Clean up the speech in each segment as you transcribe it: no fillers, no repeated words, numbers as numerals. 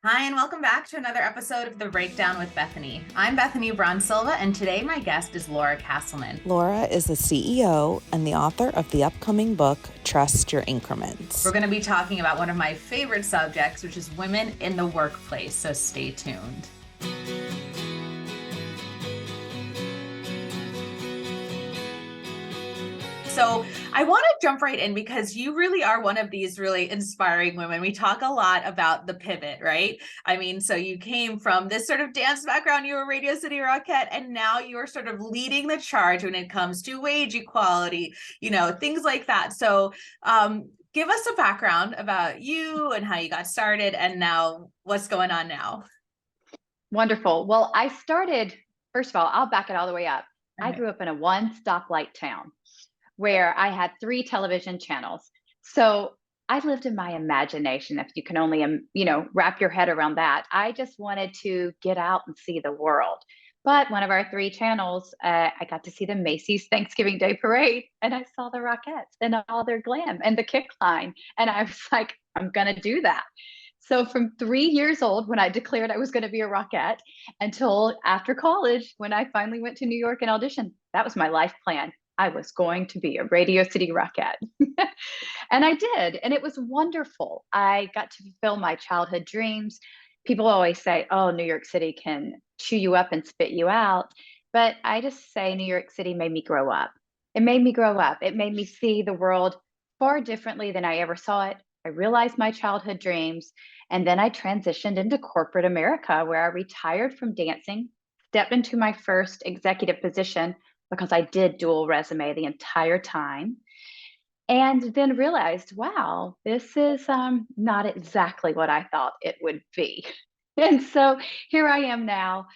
Hi, and welcome back to another episode of The Breakdown with Bethany. I'm Bethany Braun-Silva, and today my guest is Laura Casselman. Laura is the CEO and the author of the upcoming book, Trust Your Increments. We're going to be talking about one of my favorite subjects, which is women in the workplace, so stay tuned. So I want to jump right in because you really are one of these really inspiring women. We talk a lot about the pivot, right? I mean, so you came from this sort of dance background, you were Radio City Rockette, and now you're sort of leading the charge when it comes to wage equality, things like that. So give us a background about you and how you got started and now what's going on now. Wonderful. Well, first of all, I'll back it all the way up. Okay. I grew up in a one stoplight town where I had 3 television channels. So I lived in my imagination, if you can only, wrap your head around that. I just wanted to get out and see the world. But one of our 3 channels, I got to see the Macy's Thanksgiving Day Parade, and I saw the Rockettes and all their glam and the kick line. And I was like, I'm going to do that. So from 3 years old, when I declared I was going to be a Rockette, until after college, when I finally went to New York and auditioned, that was my life plan. I was going to be a Radio City Rockette. And I did. And it was wonderful. I got to fulfill my childhood dreams. People always say, oh, New York City can chew you up and spit you out. But I just say New York City made me grow up. It made me grow up. It made me see the world far differently than I ever saw it. I realized my childhood dreams. And then I transitioned into corporate America, where I retired from dancing, stepped into my first executive position, because I did dual resume the entire time, and then realized, wow, this is not exactly what I thought it would be. And so here I am now,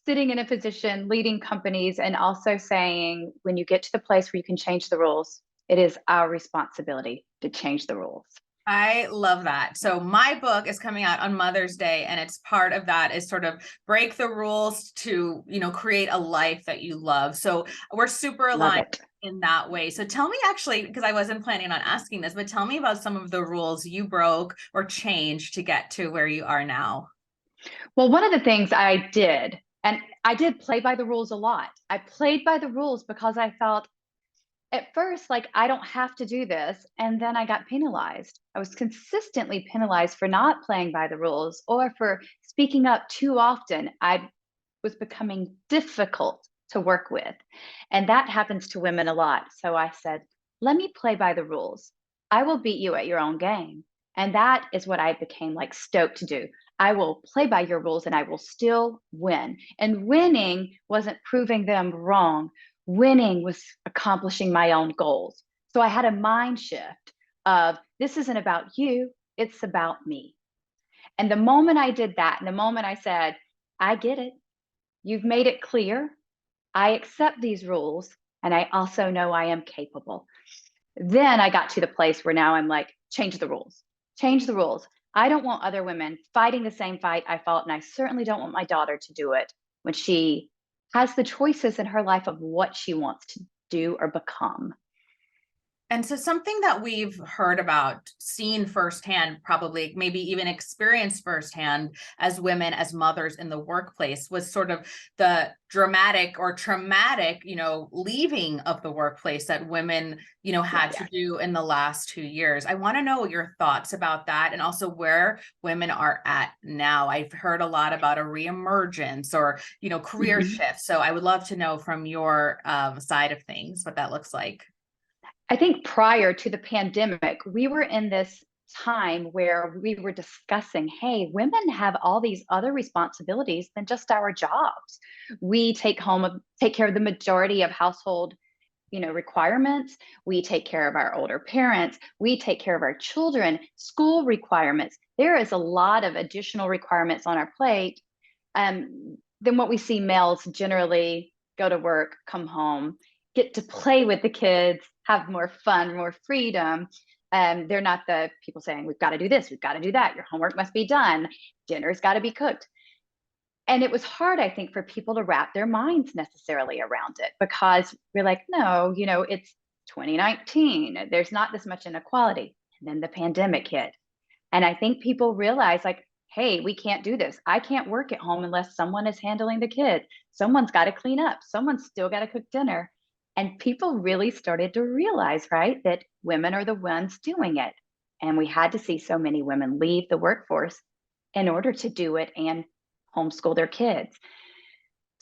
sitting in a position, leading companies, and also saying, when you get to the place where you can change the rules, it is our responsibility to change the rules. I love that. So my book is coming out on Mother's Day, and it's part of that is sort of break the rules to, create a life that you love. So we're super aligned in that way. So tell me, actually, because I wasn't planning on asking this, but tell me about some of the rules you broke or changed to get to where you are now. Well, one of the things I did, and I did play by the rules a lot. I played by the rules because I felt at first, like, I don't have to do this. And then I got penalized. I was consistently penalized for not playing by the rules or for speaking up too often. I was becoming difficult to work with. And that happens to women a lot. So I said, let me play by the rules. I will beat you at your own game. And that is what I became like stoked to do. I will play by your rules and I will still win. And winning wasn't proving them wrong. Winning was accomplishing my own goals. So I had a mind shift of, this isn't about you, it's about me. And the moment I did that, and the moment I said, I get it, you've made it clear, I accept these rules, and I also know I am capable. Then I got to the place where now I'm like, change the rules, change the rules. I don't want other women fighting the same fight I fought, and I certainly don't want my daughter to do it when she has the choices in her life of what she wants to do or become. And so something that we've heard about, seen firsthand, probably maybe even experienced firsthand as women, as mothers in the workplace, was sort of the dramatic or traumatic, leaving of the workplace that women, had to do in the last 2 years. I want to know your thoughts about that and also where women are at now. I've heard a lot about a reemergence or, career shift. So I would love to know from your side of things what that looks like. I think prior to the pandemic, we were in this time where we were discussing, hey, women have all these other responsibilities than just our jobs. We take care of the majority of household, requirements. We take care of our older parents. We take care of our children, school requirements. There is a lot of additional requirements on our plate than what we see males generally go to work, come home, get to play with the kids, have more fun, more freedom. They're not the people saying, we've got to do this, we've got to do that, your homework must be done, dinner's got to be cooked. And it was hard, I think, for people to wrap their minds necessarily around it, because we're like, no, it's 2019, there's not this much inequality. And then the pandemic hit. And I think people realized, like, hey, we can't do this. I can't work at home unless someone is handling the kids. Someone's got to clean up. Someone's still got to cook dinner. And people really started to realize, right, that women are the ones doing it. And we had to see so many women leave the workforce in order to do it and homeschool their kids.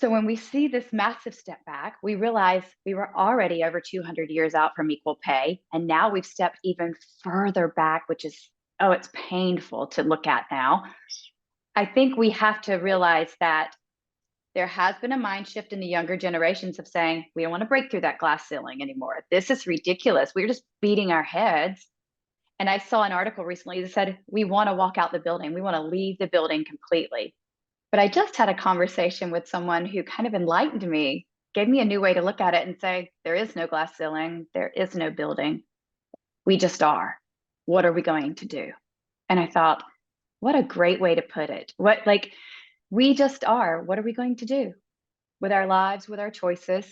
So when we see this massive step back, we realize we were already over 200 years out from equal pay. And now we've stepped even further back, which is, oh, it's painful to look at now. I think we have to realize that there has been a mind shift in the younger generations of saying, we don't want to break through that glass ceiling anymore. This is ridiculous. We're just beating our heads. And I saw an article recently that said, we want to walk out the building. We want to leave the building completely. But I just had a conversation with someone who kind of enlightened me, gave me a new way to look at it and say, there is no glass ceiling. There is no building. We just are. What are we going to do? And I thought, what a great way to put it. We just are. What are we going to do with our lives, with our choices?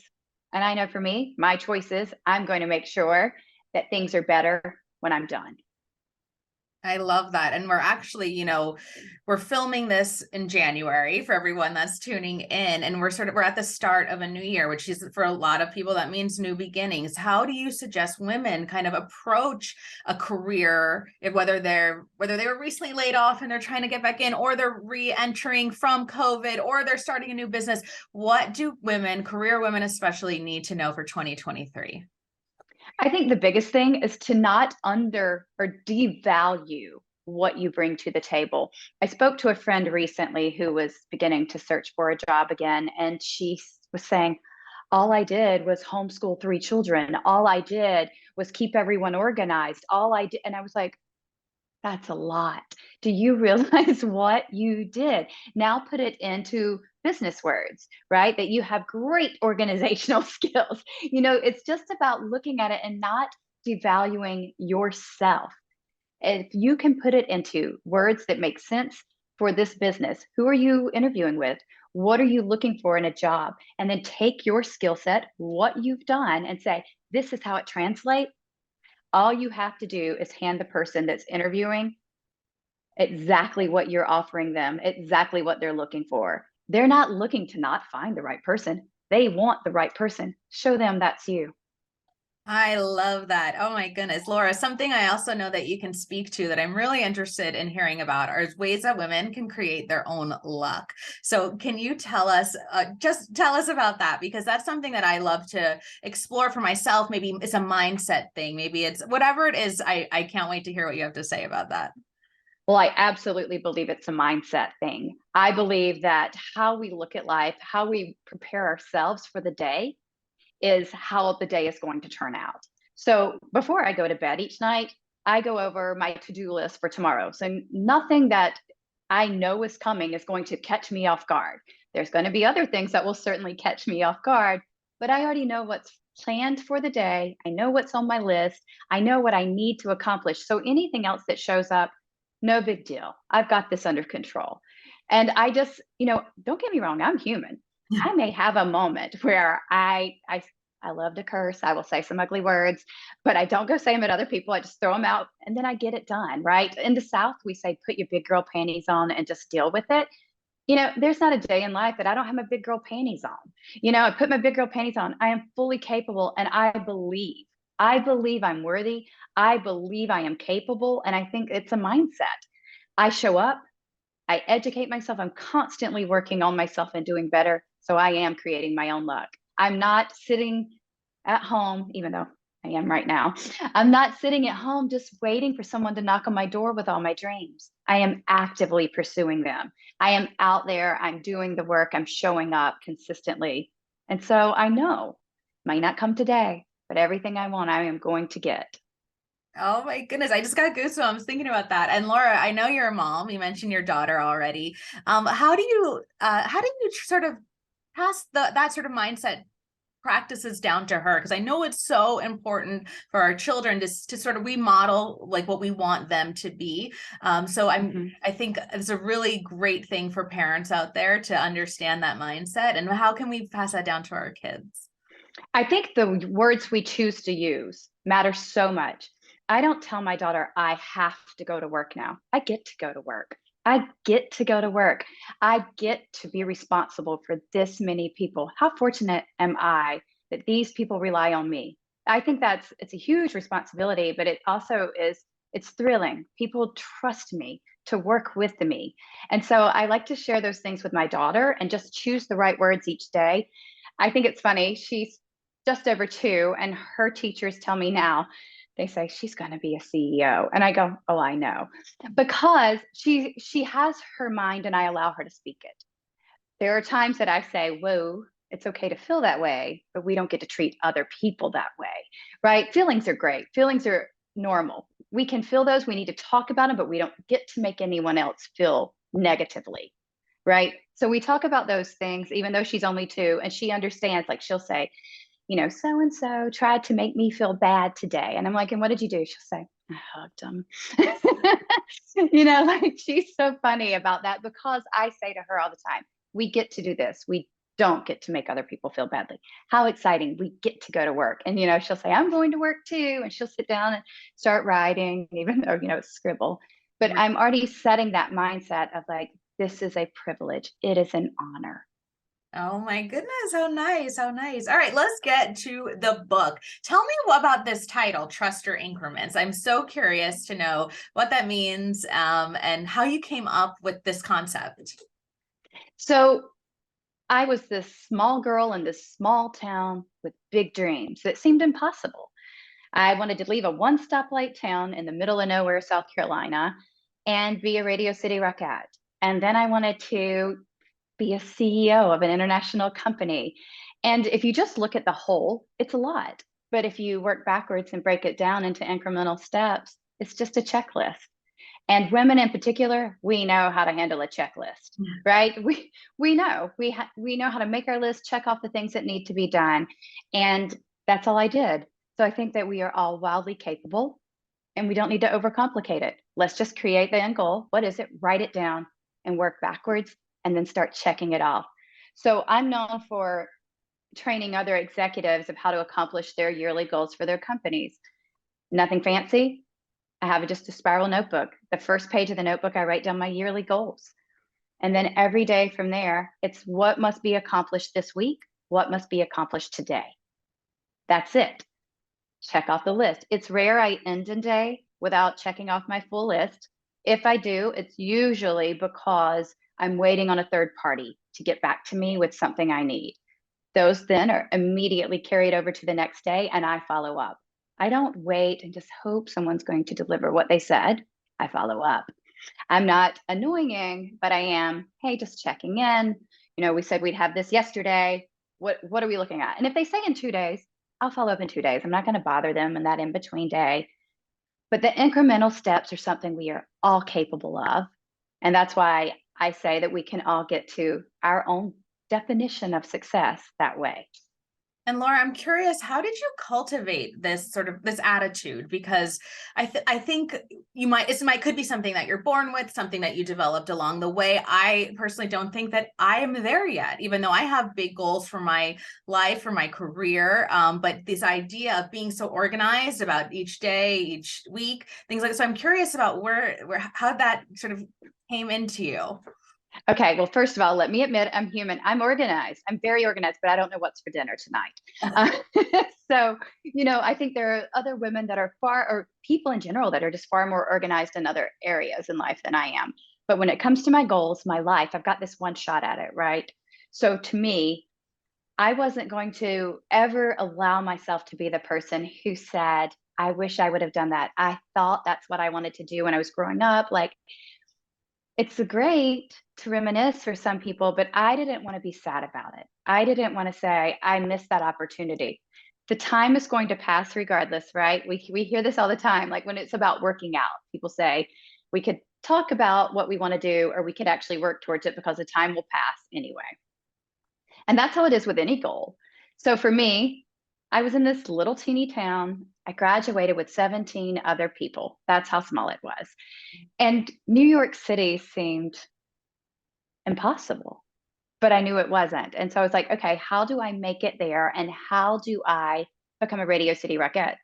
And I know for me, my choices, I'm going to make sure that things are better when I'm done. I love that. And we're actually, we're filming this in January for everyone that's tuning in. And we're at the start of a new year, which is for a lot of people, that means new beginnings. How do you suggest women kind of approach a career, whether they were recently laid off and they're trying to get back in, or they're re-entering from COVID, or they're starting a new business? What do career women especially, need to know for 2023? I think the biggest thing is to not under or devalue what you bring to the table. I spoke to a friend recently who was beginning to search for a job again, and she was saying, all I did was homeschool 3 children. All I did was keep everyone organized. All I did. And I was like, that's a lot. Do you realize what you did? Now put it into business words, right? That you have great organizational skills. It's just about looking at it and not devaluing yourself. If you can put it into words that make sense for this business, who are you interviewing with? What are you looking for in a job? And then take your skill set, what you've done, and say, this is how it translates. All you have to do is hand the person that's interviewing exactly what you're offering them, exactly what they're looking for. They're not looking to not find the right person. They want the right person. Show them that's you. I love that. Oh my goodness, Laura, something I also know that you can speak to that I'm really interested in hearing about are ways that women can create their own luck. So can you tell us about that? Because that's something that I love to explore for myself. Maybe it's a mindset thing. Maybe it's whatever it is. I can't wait to hear what you have to say about that. Well, I absolutely believe it's a mindset thing. I believe that how we look at life, how we prepare ourselves for the day, is how the day is going to turn out. So before I go to bed each night, I go over my to-do list for tomorrow. So nothing that I know is coming is going to catch me off guard. There's going to be other things that will certainly catch me off guard, but I already know what's planned for the day. I know what's on my list. I know what I need to accomplish. So anything else that shows up, no big deal. I've got this under control. And I just, don't get me wrong, I'm human. I may have a moment where I love to curse. I will say some ugly words, but I don't go say them at other people. I just throw them out and then I get it done, right? In the South, we say, put your big girl panties on and just deal with it. There's not a day in life that I don't have my big girl panties on. I put my big girl panties on. I am fully capable and I believe I'm worthy. I believe I am capable. And I think it's a mindset. I show up, I educate myself. I'm constantly working on myself and doing better. So I am creating my own luck. I'm not sitting at home, even though I am right now. I'm not sitting at home just waiting for someone to knock on my door with all my dreams. I am actively pursuing them. I am out there. I'm doing the work. I'm showing up consistently. And so I know, might not come today, but everything I want, I am going to get. Oh my goodness. I just got goosebumps thinking about that. And Laura, I know you're a mom. You mentioned your daughter already. How do you sort of pass that sort of mindset practices down to her? Because I know it's so important for our children to sort of, we model like what we want them to be. I think it's a really great thing for parents out there to understand that mindset. And how can we pass that down to our kids? I think the words we choose to use matter so much. I don't tell my daughter, I have to go to work now. I get to go to work. I get to go to work. I get to be responsible for this many people. How fortunate am I that these people rely on me? I think it's a huge responsibility, but it also is, it's thrilling. People trust me to work with me. And so I like to share those things with my daughter and just choose the right words each day. I think it's funny. She's just over 2, and her teachers tell me now, they say she's going to be a CEO. And I go, oh, I know, because she has her mind and I allow her to speak it. There are times that I say, whoa, it's okay to feel that way, but we don't get to treat other people that way, right? Feelings are great. Feelings are normal. We can feel those. We need to talk about them, but we don't get to make anyone else feel negatively, right? So we talk about those things, even though she's only 2, and she understands. Like, she'll say, so and so tried to make me feel bad today. And I'm like, and what did you do? She'll say, I hugged him. Like, she's so funny about that, because I say to her all the time, we get to do this. We don't get to make other people feel badly. How exciting. We get to go to work. And, she'll say, I'm going to work too. And she'll sit down and start writing, even though, it's scribble. But I'm already setting that mindset of like, this is a privilege. It is an honor. Oh my goodness, how nice, how nice. All right, let's get to the book. Tell me about this title, Trust Your Increments. I'm so curious to know what that means, and how you came up with this concept. So I was this small girl in this small town with big dreams that seemed impossible. I wanted to leave a one stoplight town in the middle of nowhere, South Carolina, and be a Radio City Rockette. And then I wanted to be a CEO of an international company. And if you just look at the whole, it's a lot. But if you work backwards and break it down into incremental steps, it's just a checklist. And women in particular, we know how to handle a checklist, right? We know we know how to make our list, check off the things that need to be done, and that's all I did. So I think that we are all wildly capable, and we don't need to overcomplicate it. Let's just create the end goal. What is it? Write it down and work backwards, and then start checking it off. So I'm known for training other executives of how to accomplish their yearly goals for their companies. Nothing fancy. I have just a spiral notebook. The first page of the notebook, I write down my yearly goals. And then every day from there, it's what must be accomplished this week, what must be accomplished today. That's it. Check off the list. It's rare I end a day without checking off my full list. If I do, it's usually because I'm waiting on a third party to get back to me with something I need. Those then are immediately carried over to the next day, and I follow up. I don't wait and just hope someone's going to deliver what they said. I follow up. I'm not annoying, but I am, hey, just checking in. We said we'd have this yesterday. What are we looking at? And if they say in 2 days, I'll follow up in 2 days. I'm not going to bother them in that in-between day. But the incremental steps are something we are all capable of. And that's why I say that we can all get to our own definition of success that way. And Laura, I'm curious, how did you cultivate this attitude? Because I think could be something that you're born with, something that you developed along the way. I personally don't think that I am there yet, even though I have big goals for my life, for my career. But this idea of being so organized about each day, each week, things like that. So I'm curious about how that sort of came into you. Okay, well, first of all, let me admit I'm human. I'm organized. I'm very organized, but I don't know what's for dinner tonight. So, I think there are other women that are or people in general that are just far more organized in other areas in life than I am. But when it comes to my goals, my life, I've got this one shot at it, right? So to me, I wasn't going to ever allow myself to be the person who said, I wish I would have done that. I thought that's what I wanted to do when I was growing up. Like, it's great to reminisce for some people, but I didn't want to be sad about it. I didn't want to say, I missed that opportunity. The time is going to pass regardless, right? We hear this all the time. Like when it's about working out, people say we could talk about what we want to do, or we could actually work towards it because the time will pass anyway. And that's how it is with any goal. So for me, I was in this little teeny town. I graduated with 17 other people. That's how small it was. And New York City seemed impossible, but I knew it wasn't. And so I was like, okay, how do I make it there? And how do I become a Radio City Rockette?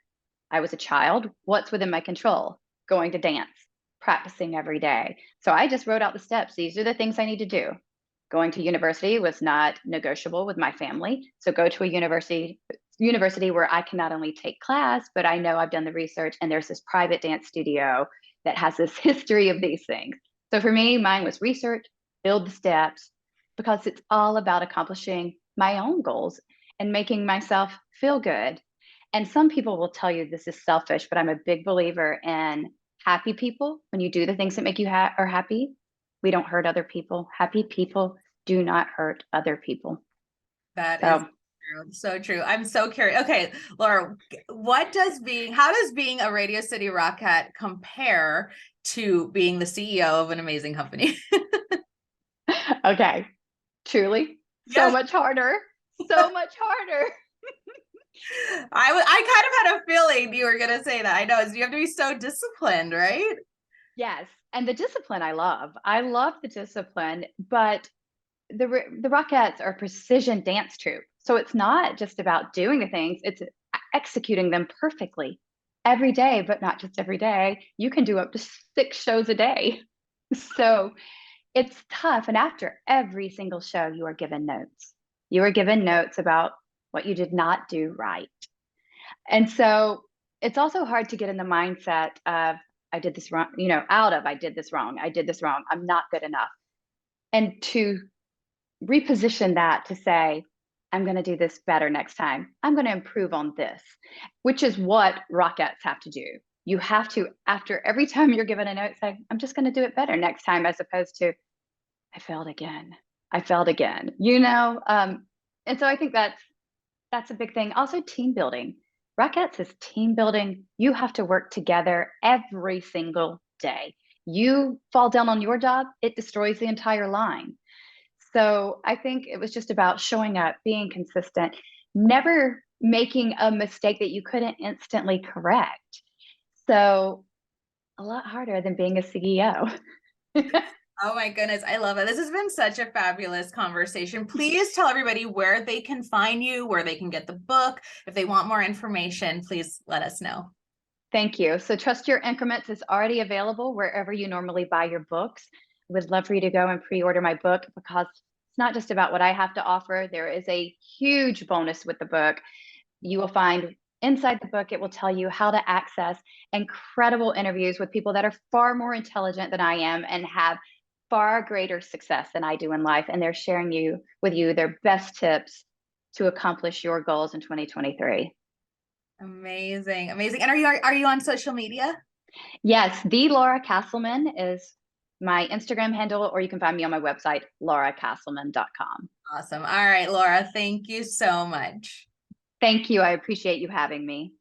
I was a child. What's within my control? Going to dance. practicing every day. So I just wrote out the steps. These are the things I need to do. Going to university was not negotiable with my family. So go to a university where I can not only take class, but I know I've done the research and there's this private dance studio that has this history of these things. So for me, mine was research, build the steps, because it's all about accomplishing my own goals and making myself feel good. And some people will tell you this is selfish, but I'm a big believer in happy people. When you do the things that make you are happy, we don't hurt other people. Happy people do not hurt other people. That is true. So true. I'm so curious. Okay, Laura, how does being a Radio City Rockette compare to being the CEO of an amazing company? Okay, truly, so much harder, so much harder. I kind of had a feeling you were going to say that. I know, you have to be so disciplined, right? Yes, and the discipline I love. I love the discipline, but the Rockettes are a precision dance troupe. So it's not just about doing the things, it's executing them perfectly every day, but not just every day. You can do up to 6 shows a day. So it's tough. And after every single show, you are given notes. You are given notes about what you did not do right. And so it's also hard to get in the mindset of, I did this wrong, I did this wrong, I'm not good enough. And to reposition that to say, I'm going to do this better next time. I'm going to improve on this, which is what Rockettes have to do. You have to, after every time you're given a note, say, I'm just going to do it better next time, as opposed to, I failed again. And so I think that's a big thing. Also, team building. Rockettes is team building. You have to work together every single day. You fall down on your job, it destroys the entire line. So I think it was just about showing up, being consistent, never making a mistake that you couldn't instantly correct. So a lot harder than being a CEO. Oh my goodness, I love it. This has been such a fabulous conversation. Please tell everybody where they can find you, where they can get the book. If they want more information, please let us know. Thank you. So Trust Your Increments is already available wherever you normally buy your books. I would love for you to go and pre-order my book, because it's not just about what I have to offer. There is a huge bonus with the book. You will find inside the book, it will tell you how to access incredible interviews with people that are far more intelligent than I am and have far greater success than I do in life. And they're sharing with you their best tips to accomplish your goals in 2023. Amazing. Amazing. And are you on social media? Yes. The Laura Casselman is my Instagram handle, or you can find me on my website, lauracasselman.com. Awesome. All right, Laura, thank you so much. Thank you. I appreciate you having me.